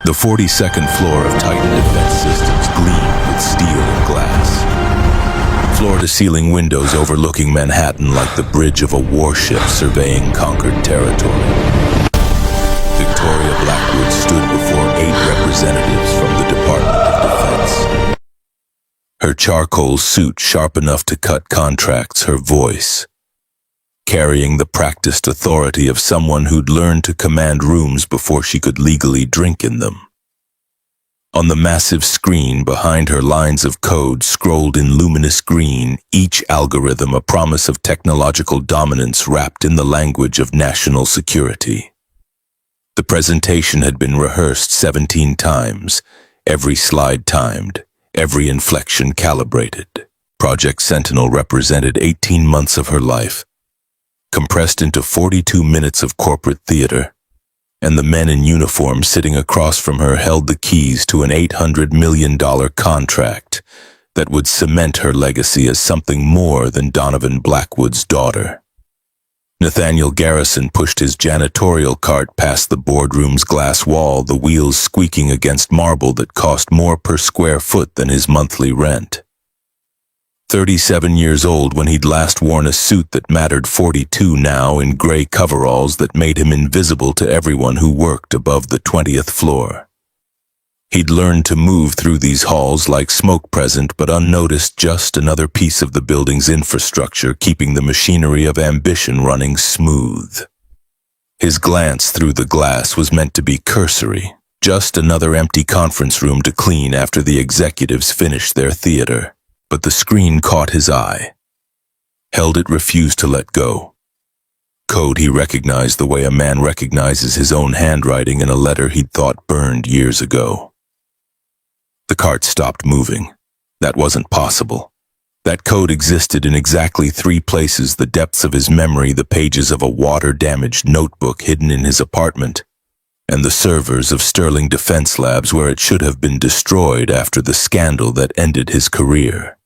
The 42nd floor of Titan Defense Systems gleamed with steel and glass. Floor-to-ceiling windows overlooking Manhattan like the bridge of a warship surveying conquered territory. Victoria Blackwood stood before 8 representatives from the Department of Defense. Her charcoal suit sharp enough to cut contracts, her voice carrying the practiced authority of someone who'd learned to command rooms before she could legally drink in them. On the massive screen behind her, lines of code scrolled in luminous green, each algorithm a promise of technological dominance wrapped in the language of national security. The presentation had been rehearsed 17 times, every slide timed, every inflection calibrated. Project Sentinel represented 18 months of her life, compressed into 42 minutes of corporate theater, and the men in uniform sitting across from her held the keys to an $800 million contract that would cement her legacy as something more than Donovan Blackwood's daughter. Nathaniel Garrison pushed his janitorial cart past the boardroom's glass wall, the wheels squeaking against marble that cost more per square foot than his monthly rent. 37 years old when he'd last worn a suit that mattered, 42 now in gray coveralls that made him invisible to everyone who worked above the 20th floor. He'd learned to move through these halls like smoke present but unnoticed, just another piece of the building's infrastructure keeping the machinery of ambition running smooth. His glance through the glass was meant to be cursory, just another empty conference room to clean after the executives finished their theater. But the screen caught his eye. Held it, refused to let go. Code he recognized the way a man recognizes his own handwriting in a letter he'd thought burned years ago. The cart stopped moving. That wasn't possible. That code existed in exactly 3 places: the depths of his memory, the pages of a water-damaged notebook hidden in his apartment, and the servers of Sterling Defense Labs, where it should have been destroyed after the scandal that ended his career.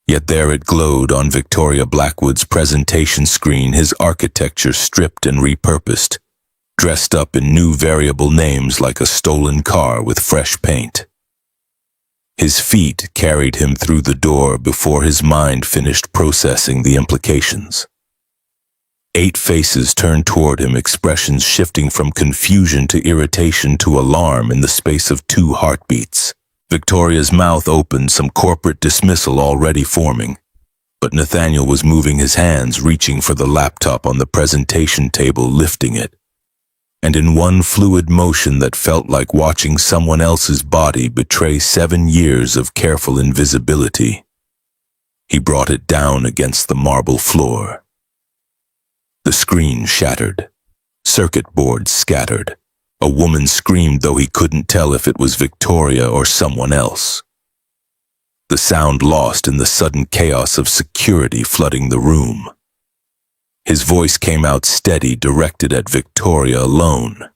Yet there it glowed on Victoria Blackwood's presentation screen, his architecture stripped and repurposed, dressed up in new variable names like a stolen car with fresh paint. His feet carried him through the door before his mind finished processing the implications. 8 faces turned toward him, expressions shifting from confusion to irritation to alarm in the space of 2 heartbeats. Victoria's mouth opened, some corporate dismissal already forming, but Nathaniel was moving his hands, reaching for the laptop on the presentation table, lifting it, and in one fluid motion that felt like watching someone else's body betray 7 years of careful invisibility, he brought it down against the marble floor. The screen shattered. Circuit boards scattered. A woman screamed, though he couldn't tell if it was Victoria or someone else. The sound lost in the sudden chaos of security flooding the room. His voice came out steady, directed at Victoria alone.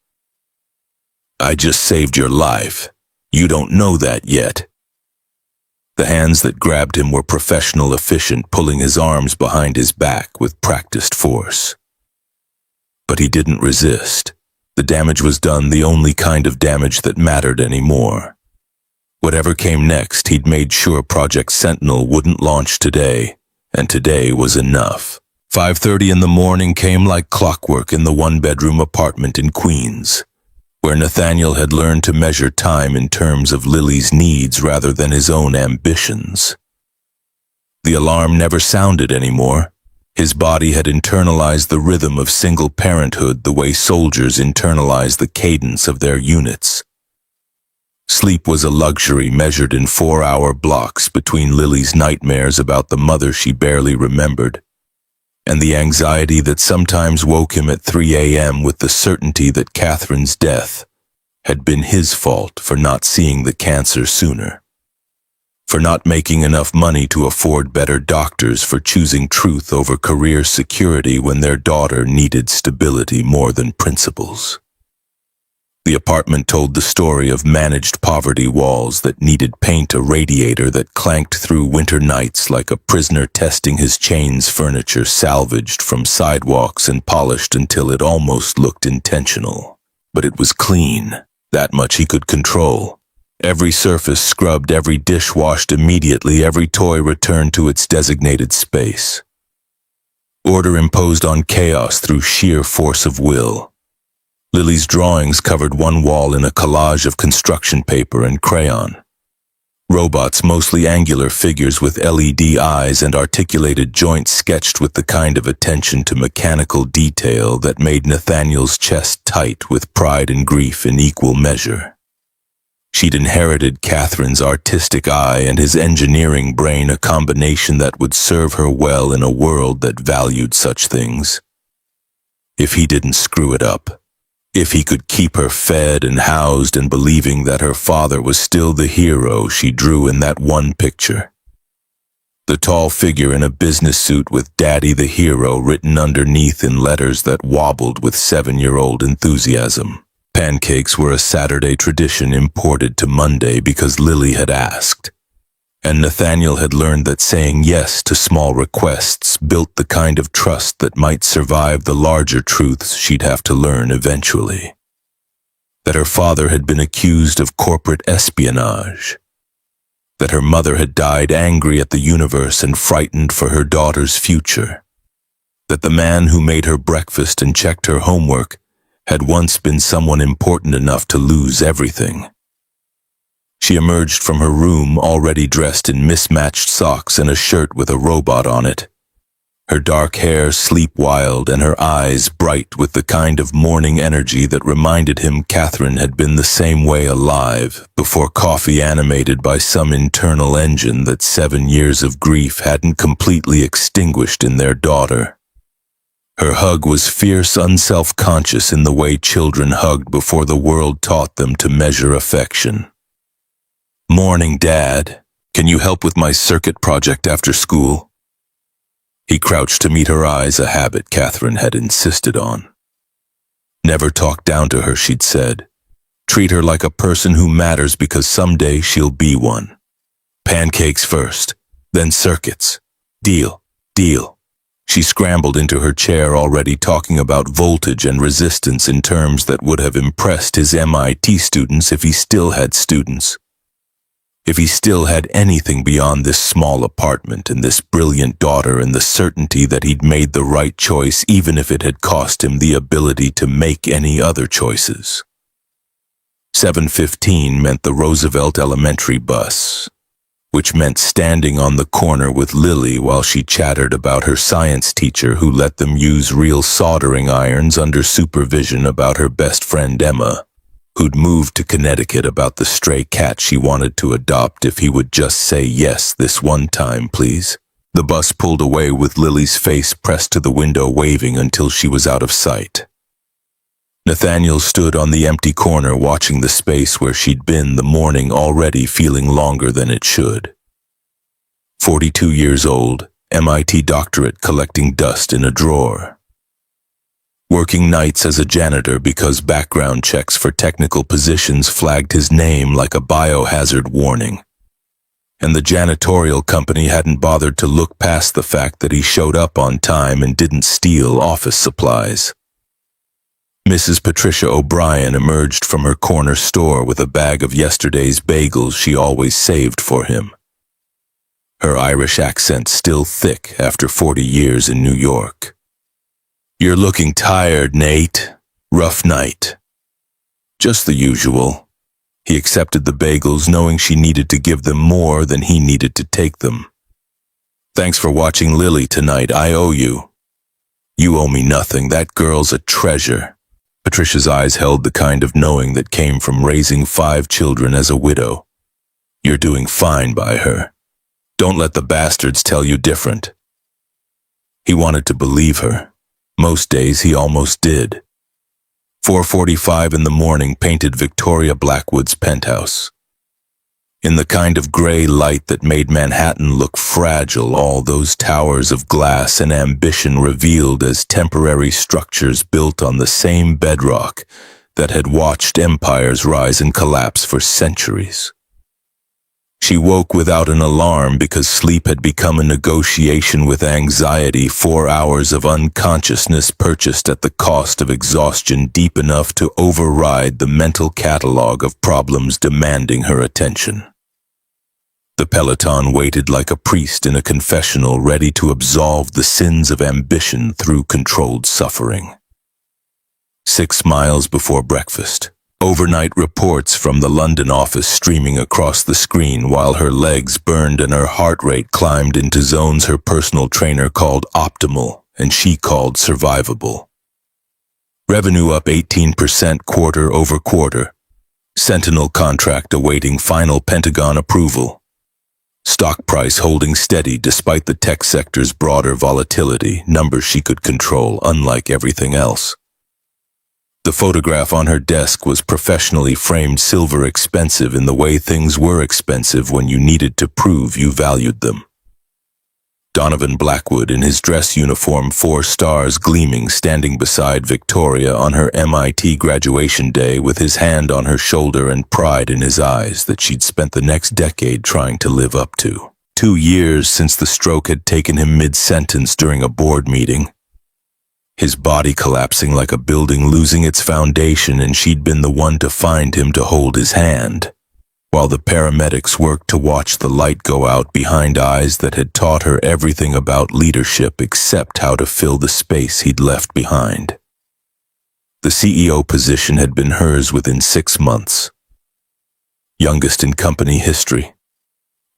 "I just saved your life. You don't know that yet." The hands that grabbed him were professional, efficient, pulling his arms behind his back with practiced force. But he didn't resist. The damage was done, the only kind of damage that mattered anymore. Whatever came next, he'd made sure Project Sentinel wouldn't launch today, and today was enough. 5:30 in the morning came like clockwork in the 1-bedroom apartment in Queens, where Nathaniel had learned to measure time in terms of Lily's needs rather than his own ambitions. The alarm never sounded anymore. His body had internalized the rhythm of single parenthood the way soldiers internalize the cadence of their units. Sleep was a luxury measured in 4-hour blocks between Lily's nightmares about the mother she barely remembered, and the anxiety that sometimes woke him at 3 a.m. with the certainty that Catherine's death had been his fault for not seeing the cancer sooner, for not making enough money to afford better doctors, for choosing truth over career security when their daughter needed stability more than principles. The apartment told the story of managed poverty, walls that needed paint, a radiator that clanked through winter nights like a prisoner testing his chains, furniture salvaged from sidewalks and polished until it almost looked intentional. But it was clean. That much he could control. Every surface scrubbed, every dish washed immediately, every toy returned to its designated space. Order imposed on chaos through sheer force of will. Lily's drawings covered one wall in a collage of construction paper and crayon. Robots, mostly angular figures with LED eyes and articulated joints, sketched with the kind of attention to mechanical detail that made Nathaniel's chest tight with pride and grief in equal measure. She'd inherited Catherine's artistic eye and his engineering brain, a combination that would serve her well in a world that valued such things. If he didn't screw it up, if he could keep her fed and housed and believing that her father was still the hero she drew in that one picture. The tall figure in a business suit with "Daddy the Hero" written underneath in letters that wobbled with 7-year-old enthusiasm. Pancakes were a Saturday tradition imported to Monday because Lily had asked. And Nathaniel had learned that saying yes to small requests built the kind of trust that might survive the larger truths she'd have to learn eventually. That her father had been accused of corporate espionage. That her mother had died angry at the universe and frightened for her daughter's future. That the man who made her breakfast and checked her homework had once been someone important enough to lose everything. She emerged from her room already dressed in mismatched socks and a shirt with a robot on it. Her dark hair sleep-wild and her eyes bright with the kind of morning energy that reminded him Catherine had been the same way alive before coffee, animated by some internal engine that 7 years of grief hadn't completely extinguished in their daughter. Her hug was fierce, unself-conscious in the way children hugged before the world taught them to measure affection. "Morning, Dad. Can you help with my circuit project after school?" He crouched to meet her eyes, a habit Catherine had insisted on. Never talk down to her, she'd said. Treat her like a person who matters because someday she'll be one. Pancakes first, then circuits. Deal, deal. She scrambled into her chair, already talking about voltage and resistance in terms that would have impressed his MIT students if he still had students. If he still had anything beyond this small apartment and this brilliant daughter and the certainty that he'd made the right choice even if it had cost him the ability to make any other choices. 7:15 meant the Roosevelt Elementary bus, which meant standing on the corner with Lily while she chattered about her science teacher who let them use real soldering irons under supervision, about her best friend Emma, who'd moved to Connecticut, about the stray cat she wanted to adopt if he would just say yes this one time, please. The bus pulled away with Lily's face pressed to the window, waving until she was out of sight. Nathaniel stood on the empty corner watching the space where she'd been, the morning already feeling longer than it should. 42 years old, MIT doctorate, collecting dust in a drawer. Working nights as a janitor because background checks for technical positions flagged his name like a biohazard warning. And the janitorial company hadn't bothered to look past the fact that he showed up on time and didn't steal office supplies. Mrs. Patricia O'Brien emerged from her corner store with a bag of yesterday's bagels she always saved for him. Her Irish accent still thick after 40 years in New York. "You're looking tired, Nate. Rough night." "Just the usual." He accepted the bagels, knowing she needed to give them more than he needed to take them. "Thanks for watching Lily tonight. I owe you." "You owe me nothing. That girl's a treasure." Patricia's eyes held the kind of knowing that came from raising 5 children as a widow. "You're doing fine by her. Don't let the bastards tell you different." He wanted to believe her. Most days he almost did. 4:45 in the morning painted Victoria Blackwood's penthouse. In the kind of gray light that made Manhattan look fragile, all those towers of glass and ambition revealed as temporary structures built on the same bedrock that had watched empires rise and collapse for centuries. She woke without an alarm because sleep had become a negotiation with anxiety, 4 hours of unconsciousness purchased at the cost of exhaustion deep enough to override the mental catalog of problems demanding her attention. The peloton waited like a priest in a confessional, ready to absolve the sins of ambition through controlled suffering. 6 miles before breakfast. Overnight reports from the London office streaming across the screen while her legs burned and her heart rate climbed into zones her personal trainer called optimal and she called survivable. Revenue up 18% quarter over quarter. Sentinel contract awaiting final Pentagon approval. Stock price holding steady despite the tech sector's broader volatility, numbers she could control, unlike everything else. The photograph on her desk was professionally framed silver, expensive in the way things were expensive when you needed to prove you valued them. Donovan Blackwood in his dress uniform, 4 stars gleaming, standing beside Victoria on her MIT graduation day with his hand on her shoulder and pride in his eyes that she'd spent the next decade trying to live up to. 2 years since the stroke had taken him mid-sentence during a board meeting. His body collapsing like a building losing its foundation, and she'd been the one to find him to hold his hand, while the paramedics worked to watch the light go out behind eyes that had taught her everything about leadership except how to fill the space he'd left behind. The CEO position had been hers within 6 months. Youngest in company history.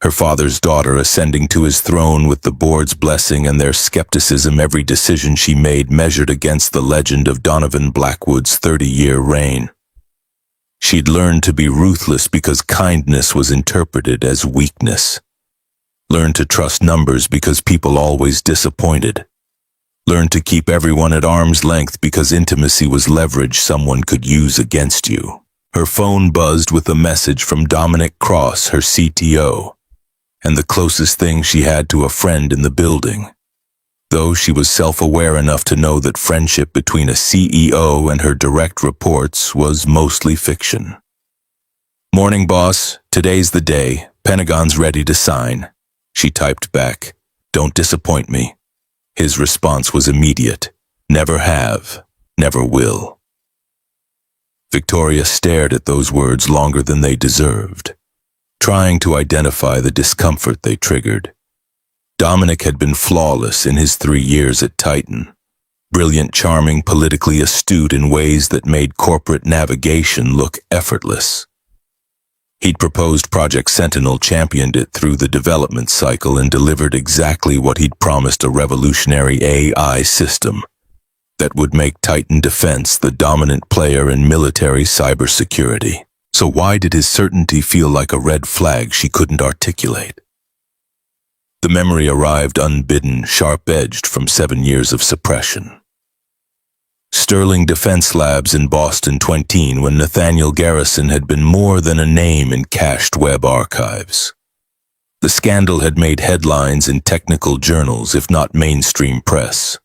Her father's daughter ascending to his throne with the board's blessing and their skepticism, every decision she made measured against the legend of Donovan Blackwood's 30-year reign. She'd learned to be ruthless because kindness was interpreted as weakness. Learned to trust numbers because people always disappointed. Learned to keep everyone at arm's length because intimacy was leverage someone could use against you. Her phone buzzed with a message from Dominic Cross, her CTO, and the closest thing she had to a friend in the building, though she was self-aware enough to know that friendship between a CEO and her direct reports was mostly fiction. "Morning, boss. Today's the day. Pentagon's ready to sign." She typed back, "Don't disappoint me." His response was immediate. "Never have. Never will." Victoria stared at those words longer than they deserved, trying to identify the discomfort they triggered. Dominic had been flawless in his 3 years at Titan. Brilliant, charming, politically astute in ways that made corporate navigation look effortless. He'd proposed Project Sentinel, championed it through the development cycle, and delivered exactly what he'd promised: a revolutionary AI system that would make Titan Defense the dominant player in military cybersecurity. So why did his certainty feel like a red flag she couldn't articulate? The memory arrived unbidden, sharp-edged from 7 years of suppression. Sterling Defense Labs in Boston 20, when Nathaniel Garrison had been more than a name in cached web archives. The scandal had made headlines in technical journals, if not mainstream press.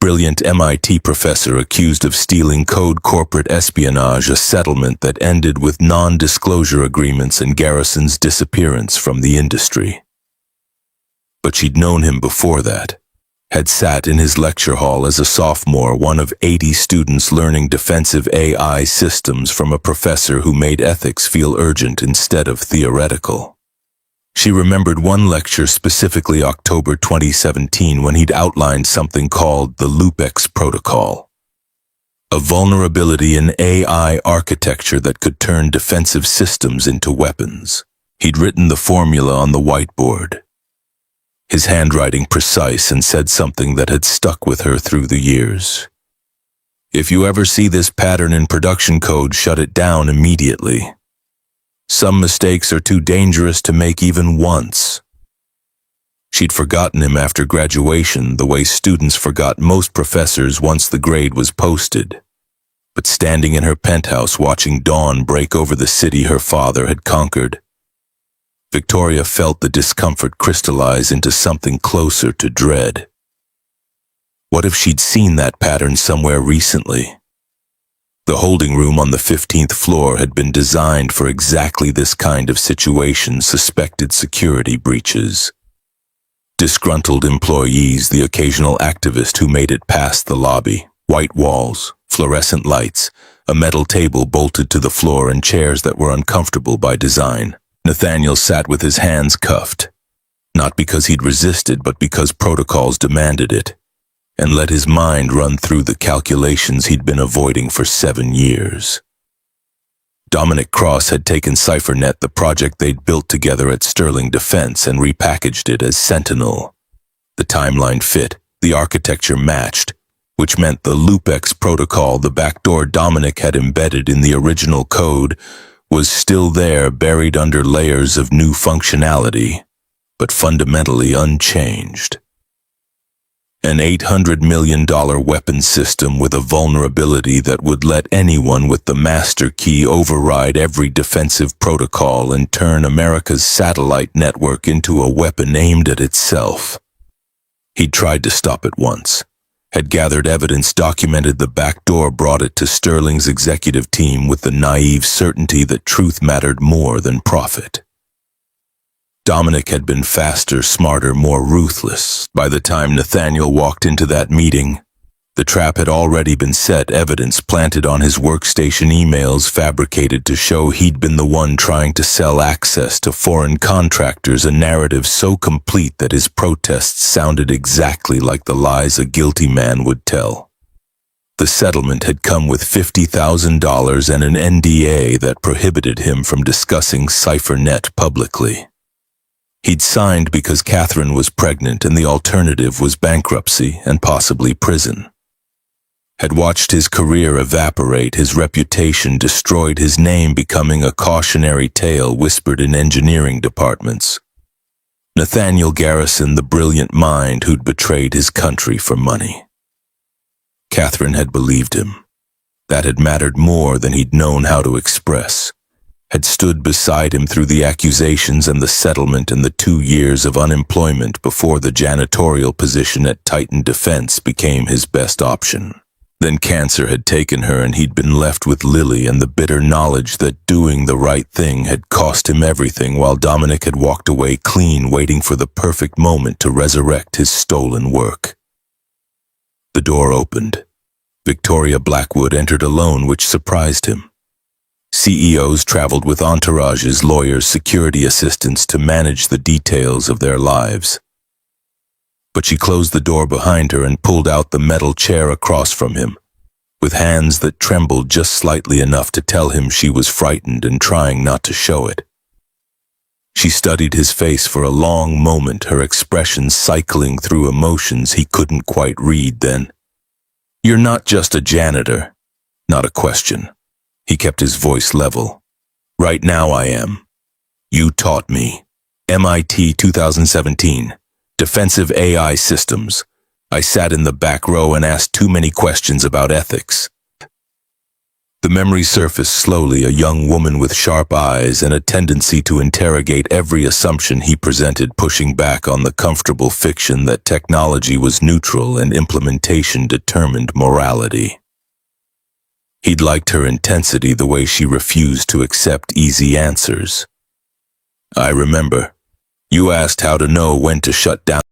Brilliant MIT professor accused of stealing code, corporate espionage, a settlement that ended with non-disclosure agreements and Garrison's disappearance from the industry. But she'd known him before that, had sat in his lecture hall as a sophomore, one of 80 students learning defensive AI systems from a professor who made ethics feel urgent instead of theoretical. She remembered one lecture, specifically October 2017, when he'd outlined something called the LoopX protocol, a vulnerability in AI architecture that could turn defensive systems into weapons. He'd written the formula on the whiteboard, his handwriting precise, and said something that had stuck with her through the years. "If you ever see this pattern in production code, shut it down immediately. Some mistakes are too dangerous to make even once." She'd forgotten him after graduation, the way students forgot most professors once the grade was posted. But standing in her penthouse watching dawn break over the city her father had conquered, Victoria felt the discomfort crystallize into something closer to dread. What if she'd seen that pattern somewhere recently? The holding room on the 15th floor had been designed for exactly this kind of situation: suspected security breaches. Disgruntled employees, the occasional activist who made it past the lobby, white walls, fluorescent lights, a metal table bolted to the floor, and chairs that were uncomfortable by design. Nathaniel sat with his hands cuffed, not because he'd resisted, but because protocols demanded it, and let his mind run through the calculations he'd been avoiding for 7 years. Dominic Cross had taken CipherNet, the project they'd built together at Sterling Defense, and repackaged it as Sentinel. The timeline fit, the architecture matched, which meant the LoopX protocol, the backdoor Dominic had embedded in the original code, was still there, buried under layers of new functionality, but fundamentally unchanged. An $800 million weapon system with a vulnerability that would let anyone with the master key override every defensive protocol and turn America's satellite network into a weapon aimed at itself. He'd tried to stop it once, had gathered evidence, documented the back door, brought it to Sterling's executive team with the naive certainty that truth mattered more than profit. Dominic had been faster, smarter, more ruthless. By the time Nathaniel walked into that meeting, the trap had already been set, evidence planted on his workstation, emails fabricated to show he'd been the one trying to sell access to foreign contractors, a narrative so complete that his protests sounded exactly like the lies a guilty man would tell. The settlement had come with $50,000 and an NDA that prohibited him from discussing CipherNet publicly. He'd signed because Catherine was pregnant and the alternative was bankruptcy and possibly prison. Had watched his career evaporate, his reputation destroyed, his name becoming a cautionary tale whispered in engineering departments. Nathaniel Garrison, the brilliant mind who'd betrayed his country for money. Catherine had believed him. That had mattered more than he'd known how to express. Had stood beside him through the accusations and the settlement and the 2 years of unemployment before the janitorial position at Titan Defense became his best option. Then cancer had taken her and he'd been left with Lily and the bitter knowledge that doing the right thing had cost him everything, while Dominic had walked away clean, waiting for the perfect moment to resurrect his stolen work. The door opened. Victoria Blackwood entered alone, which surprised him. CEOs traveled with entourages, lawyers, security assistants to manage the details of their lives. But she closed the door behind her and pulled out the metal chair across from him, with hands that trembled just slightly enough to tell him she was frightened and trying not to show it. She studied his face for a long moment, her expression cycling through emotions he couldn't quite read. Then, "You're not just a janitor." Not a question. He kept his voice level. "Right now I am. You taught me. MIT 2017. Defensive AI systems. I sat in the back row and asked too many questions about ethics." The memory surfaced slowly, a young woman with sharp eyes and a tendency to interrogate every assumption he presented, pushing back on the comfortable fiction that technology was neutral and implementation determined morality. He'd liked her intensity, the way she refused to accept easy answers. "I remember. You asked how to know when to shut down."